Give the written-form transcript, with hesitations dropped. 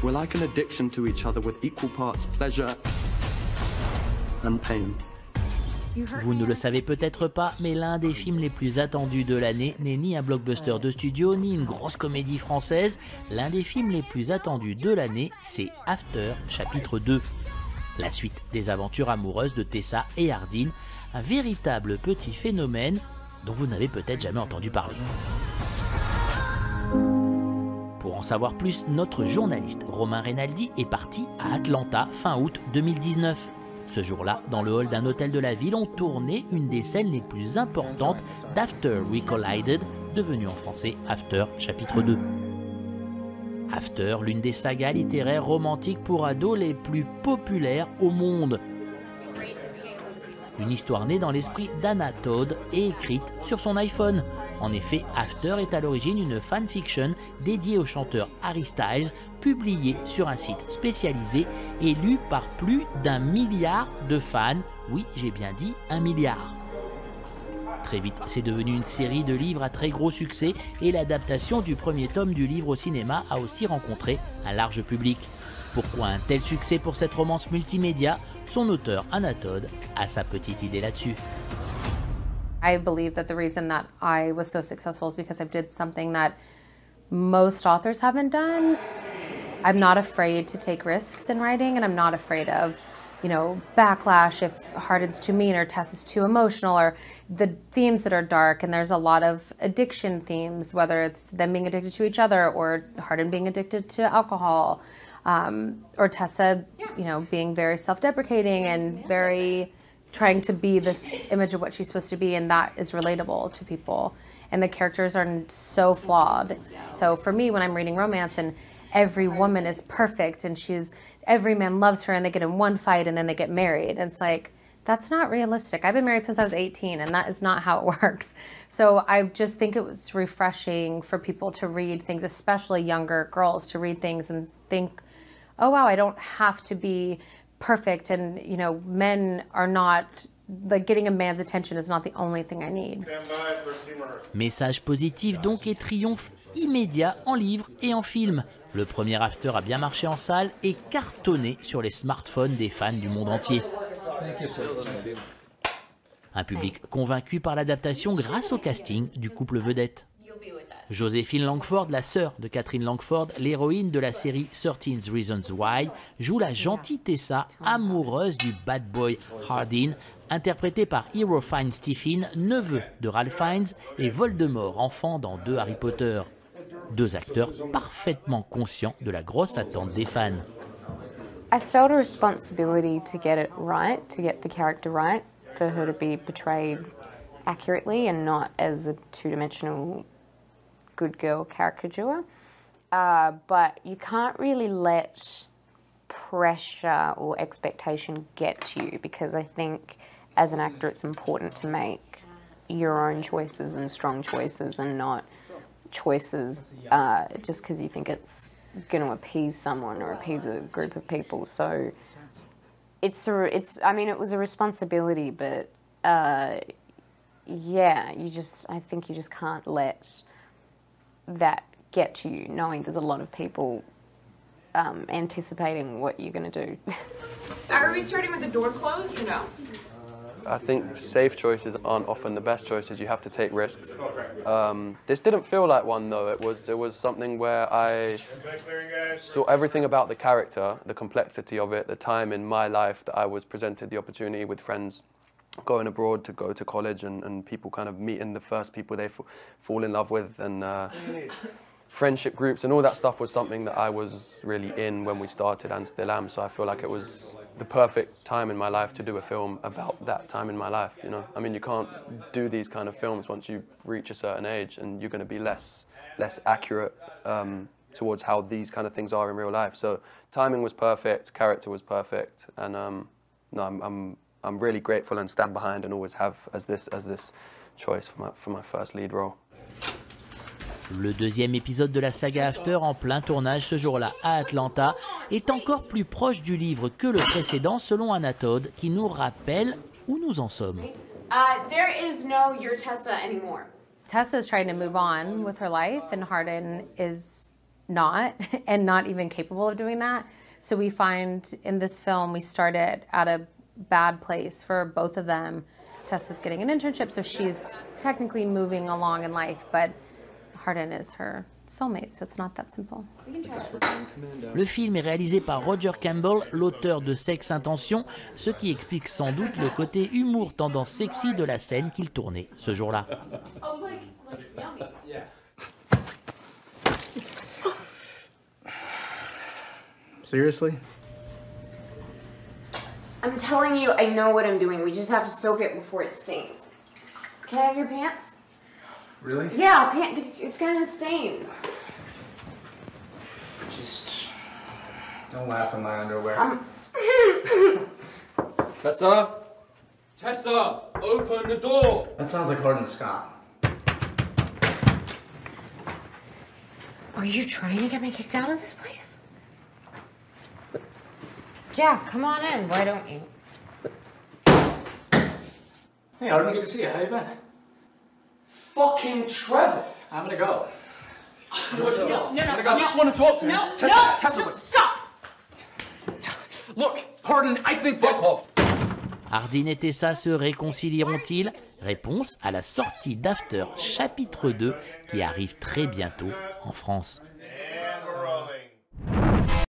We're like an addiction to each other with equal parts pleasure and pain. Vous ne le savez peut-être pas, mais l'un des films les plus attendus de l'année n'est ni un blockbuster de studio, ni une grosse comédie française. L'un des films les plus attendus de l'année, c'est After, chapitre 2. La suite des aventures amoureuses de Tessa et Hardin, un véritable petit phénomène dont vous n'avez peut-être jamais entendu parler. Pour en savoir plus, notre journaliste Romain Rinaldi est parti à Atlanta fin août 2019. Ce jour-là, dans le hall d'un hôtel de la ville, on tournait une des scènes les plus importantes d'After We Collided, devenu en français After chapitre 2. After, l'une des sagas littéraires romantiques pour ados les plus populaires au monde. Une histoire née dans l'esprit d'Anna Todd et écrite sur son iPhone. En effet, After est à l'origine une fanfiction dédiée au chanteur Harry Styles, publiée sur un site spécialisé et lu par plus d'1 milliard de fans. Oui, j'ai bien dit 1 milliard. Très vite, c'est devenu une série de livres à très gros succès et l'adaptation du premier tome du livre au cinéma a aussi rencontré un large public. Pourquoi un tel succès pour cette romance multimédia? Son auteur, Anna Todd, a sa petite idée là-dessus. I believe that the reason that I was so successful is because I did something that most authors haven't done. I'm not afraid to take risks in writing, and I'm not afraid of, you know, backlash if Hardin's too mean or Tess is too emotional, or the themes that are dark. And there's a lot of addiction themes, whether it's them being addicted to each other or Hardin being addicted to alcohol, or Tessa, you know, being very self-deprecating and very trying to be this image of what she's supposed to be, and that is relatable to people. And the characters are so flawed. So for me, when I'm reading romance and every woman is perfect and every man loves her and they get in one fight and then they get married, and it's like, that's not realistic. I've been married since I was 18 and that is not how it works. So I just think it was refreshing for people to read things, especially younger girls, to read things and think, oh wow, I don't have to be perfect, and you know, men are not, like, getting a man's attention is not the only thing I need. Message positif donc et triomphe immédiat en livre et en film. Le premier After a bien marché en salle et cartonné sur les smartphones des fans du monde entier. Un public convaincu par l'adaptation grâce au casting du couple vedette. Joséphine Langford, la sœur de Catherine Langford, l'héroïne de la série 13 Reasons Why, joue la gentille Tessa, amoureuse du bad boy Hardin, interprétée par Hero Fiennes Stephen, neveu de Ralph Fiennes, et Voldemort, enfant dans 2 Harry Potter. 2 acteurs parfaitement conscients de la grosse attente des fans. I felt a responsibility to get it right, to get the character right, for her to be portrayed accurately and not as a two-dimensional good girl caricature. But you can't really let pressure or expectation get to you, because I think as an actor it's important to make your own choices and strong choices, and not choices just because you think it's going to appease someone or appease a group of people. So I mean, it was a responsibility, but yeah, I think you just can't let that get to you, knowing there's a lot of people anticipating what you're going to do. Are we starting with the door closed or no? I think safe choices aren't often the best choices. You have to take risks. This didn't feel like one though. It was something where I saw everything about the character, the complexity of it, the time in my life that I was presented the opportunity with friends going abroad to go to college, and people kind of meeting the first people they fall in love with, and friendship groups and all that stuff was something that I was really in when we started and still am. So I feel like it was the perfect time in my life to do a film about that time in my life, you know. I mean, you can't do these kind of films once you reach a certain age, and you're going to be less accurate towards how these kind of things are in real life. So timing was perfect, character was perfect, and no, I'm really grateful and stand behind and always have as this choice for my first lead role. Le deuxième épisode de la saga After, en plein tournage ce jour-là à Atlanta, est encore plus proche du livre que le précédent, selon Anna Todd, qui nous rappelle où nous en sommes. There is no Your Tessa anymore. Tessa's trying to move on with her life, and Hardin is not and not even capable of doing that. So we find in this film, we started at a bad place for both of them. Tessa's getting an internship, so she's technically moving along in life, but Hardin is her soulmate, so it's not that simple. Le film est réalisé par Roger Campbell, l'auteur de Sex Intention, ce qui explique sans doute le côté humour tendance sexy de la scène qu'il tournait ce jour-là. Seriously? I'm telling you, I know what I'm doing. We just have to soak it before it stains. Can I have your pants? Really? Yeah, it's gonna stain. Just don't laugh in my underwear. Tessa? Tessa, open the door! That sounds like Hardin Scott. Are you trying to get me kicked out of this place? Yeah, come on in. Why don't you? Hey, Hardin, good to see you. How you been? Fucking Trevor! I'm gonna go. No, I just want to talk to him. Tessa, stop! Look, Hardin, I think fuck off. Hardin et Tessa se réconcilieront-ils? Réponse à la sortie d'After chapitre 2 qui arrive très bientôt en France.